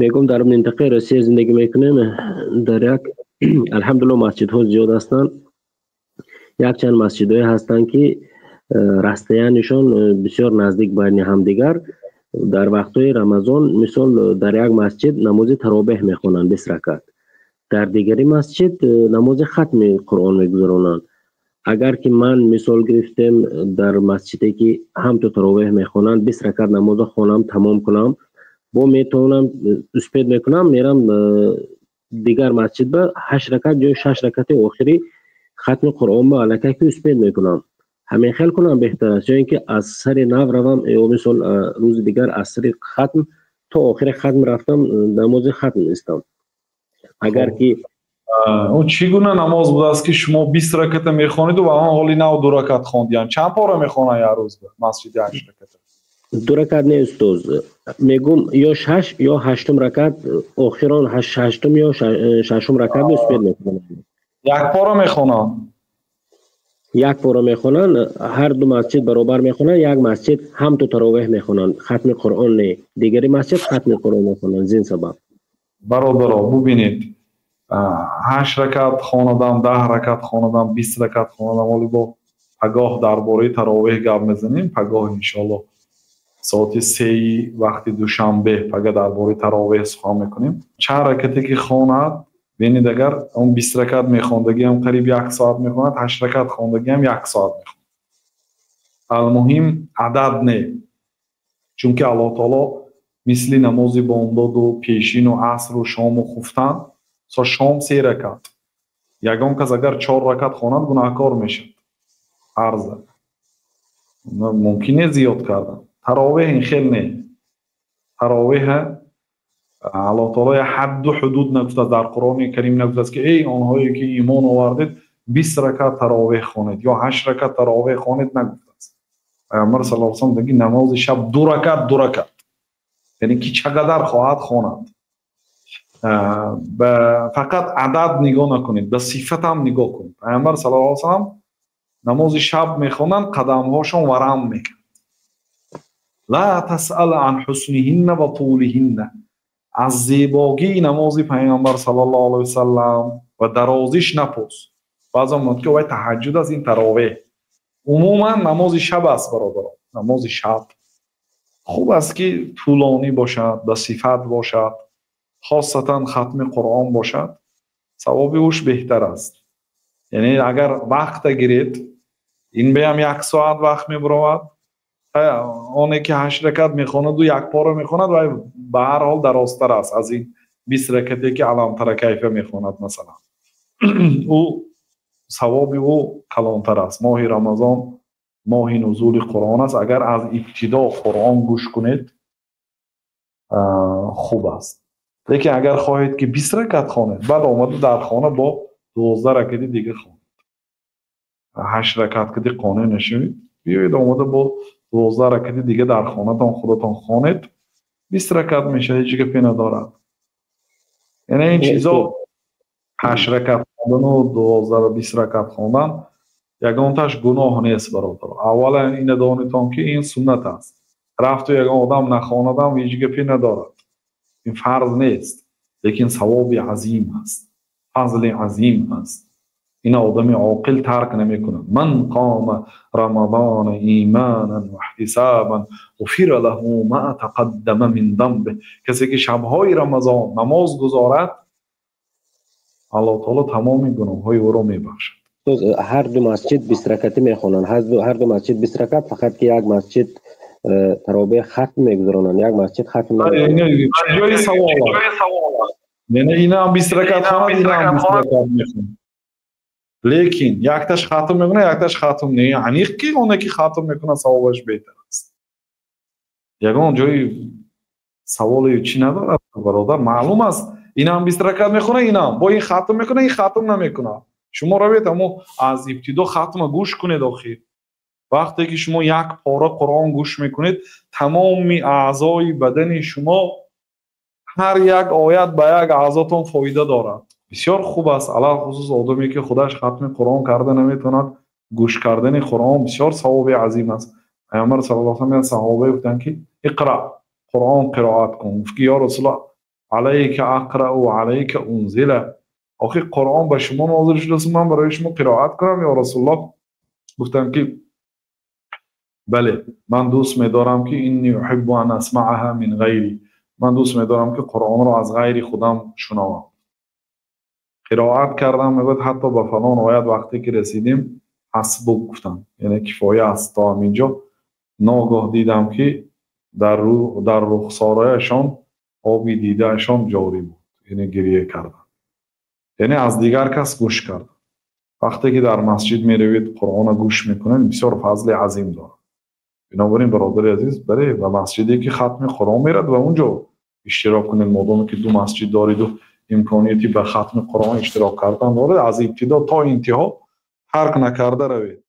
میگم در منطقه روسیه زندگی میکنیم. در یک الحمدلله مسجدها زیاد هستند. یک چند مسجدهای هستند که رستیانشان بسیار نزدیک بین همدیگر. در وقتهای رمضان مثال در یک مسجد نماز تراویح میخوانند 20 رکعت، در دیگری مسجد نماز ختم قرآن میگذرانند. اگر که من مثال گرفتم در مسجدی که هم تو تراویح میخوانند 20 رکعت نماز خوانم تمام کنم، با میتونم اسپید میکنم میرم دیگر مسجد به 8 رکعت یا 6 رکعت آخری ختم قرآن با الکی که اسپید میکنم. همین خیلی کنم بهتر است، یا اینکه از سر نو روم یا مثال روز دیگر از سر ختم تا آخر ختم رفتم نماز ختم نیستم. اگر که اون چگونه نماز بود است که شما 20 رکعت میخوانید و آن حالی 9 2 رکعت خواندید؟ چند پاره میخوانید یک روز به مسجد 8 رکعت؟ 2 رکعت نیست دوست، میگم یا 6 یا 8 رکعت آخران 8 یا 6 رکعت اسپید میکنم. یک پاره میخوانند؟ یک پاره میخوانند، هر دو مسجد برابر میخوانند. یک مسجد هم تو تراویح میخوانند ختم قرآن نه، دیگری مسجد ختم قرآن میخوانند. زین سبب برادرها ببینید 8 رکعت خواندم، 10 رکعت خواندم، 20 رکعت خواندم، ولی با پگاه درباره تراویح گپ میزنیم. پگاه انشالله ساعت 3 وقت دوشنبه پگاه درباره تراویح سخن میکنیم. چند رکعتی که خواند ببینید، اگر اون 20 رکعت میخواندگی هم قریب 1 ساعت میخواند، 8 رکعت خواندگی هم 1 ساعت میخواند. المهم عدد نه، چون که الله تعالی مثل نماز بامداد و پیشین و عصر و شام و خفتن سا شام 3 رکعت، یگان کس اگر 4 رکعت خواند گناهکار میشد. عرضه ممکنه زیاد کردن. تراویح این خیلی نه. تراویح الله تعالی حد و حدود نگفته در قرآن کریم، نگفته که ای آنهایی که ایمان آوردید 20 رکعت تراویح خوانید یا 8 رکعت تراویح خوانید، نگفته است. پیامبر صلی الله علیه و سلم میگه نماز شب 2 رکعت 2 رکعت، یعنی که چقدر خواهد خواند. فقط عدد نگاه نکنید، به صفت هم نگاه کنید. پیامبر صلی الله علیه و سلم نماز شب میخوانند، قدم هاشون ورم میکرد. لا تسأل عن حسنهن و طولهن، از زیبایی نماز پیامبر صلی الله علیه و سلم و درازیش نپرس. بعضا میگن که وای تهجد از این تراویح. عموما نماز شب است برادران. نماز شب خوب است که طولانی باشد، به صفت باشد، خاصتا ختم قرآن باشد، ثواب اوش بهتر است. یعنی اگر وقت گیرید این به هم 1 ساعت وقت میبرود، اونی که 8 رکعت میخواند و 1 پاره میخواند و به هر حال درازتر است از این 20 رکعتی که علامتر کیفه میخواند. مثلا او ثواب او کلانتر است. ماه رمضان ماه نزول قرآن است. اگر از ابتدا قرآن گوش کنید خوب است. لیکن اگر خواهید که 20 رکعت خوانید، بعد آمده در خانه با 12 رکعت دیگه خوانید، 8 رکعت که قانع نشوید، بیایید آمده با 12 رکعت دیگه در خانه‌تان خودتان خوانید، 20 رکعت میشه، هیچ گپی ندارد. یعنی این چیزا 8 رکعت خواندن و 12 و 20 رکعت خواندن یگانتش گناه نیست برادر. اولا این دانیتان که این سنت است. رفت و یگان آدم نخواندم هیچ گپی ندارد، این فرض نیست، لیکن ثواب عظیم است، فضل عظیم است. این آدم عاقل ترک نمیکنه. من قام رمضان ایمانا و احتسابا غفر له ما تقدم من ذنبه. کسی که شبهای رمضان نماز گزارد، الله تعالی تمام گناههای او را میبخشد. هر دو مسجد 20 رکعتی میخوانند، هر دو مسجد 20 رکعت، فقط که یک مسجد تراویح ختم میگذرانند، یک مسجد ختم نمیگذرانند. جای سوال یعنی اینا هم 20 رکعت خواند، اینا هم 20 رکعت میخوانند، لیکن یکتاش ختم میکنه یکتاش ختم نه. یعنی که اونه که ختم میکنه ثوابش بهتر است. یگان جای سوال چی نداره برادر. معلوم است اینا هم 20 رکعت میخونه، اینا با این ختم میکنه، این ختم نمیکنه. شما روید اما از ابتدا ختم گوش کنید. آخر وقتی که شما 1 پاره قرآن گوش میکنید، تمام اعضای بدن شما هر یک آیت به یک اعضاتون فایده دارد. بسیار خوب است. علاوه خصوص آدمی که خودش ختم قرآن کرده نمیتوند، گوش کردن قرآن بسیار ثواب عظیم است. پیامبر صلی الله علیه و آله صحابه گفتند که اقرا، قرآن قرائت کن. گفت یا رسول الله علیک اقرأ و علیک انزل. آخه قرآن به شما نازل شده است، من برای شما قرائت کنم یا رسول الله؟ گفتن که بله، من دوست می‌دارم که اینی احب ان اسمعها من غیری، من دوست می‌دارم که قرآن را از غیر خودم شنوم. قرائت کردم، میگفت حتی به فلان آیت وقتی که رسیدیم حسبک گفتم، یعنی کفایه است تا اینجا. ناگاه دیدم که در رخسارهایشان آبی دیدهشان جاری بود، یعنی گریه کردن، یعنی از دیگر کس گوش کردن. وقتی که در مسجد می روید قرآن گوش میکنید بسیار فضل عظیم دارد. بنابراین برادر عزیز، برای و مسجدی که ختم قرآن میرد و اونجا اشتراک کنید، مادامی که دو مسجد دارید و امکانیتی به ختم قرآن اشتراک کردن دارید، از ابتدا تا انتها ترک نکرده روید.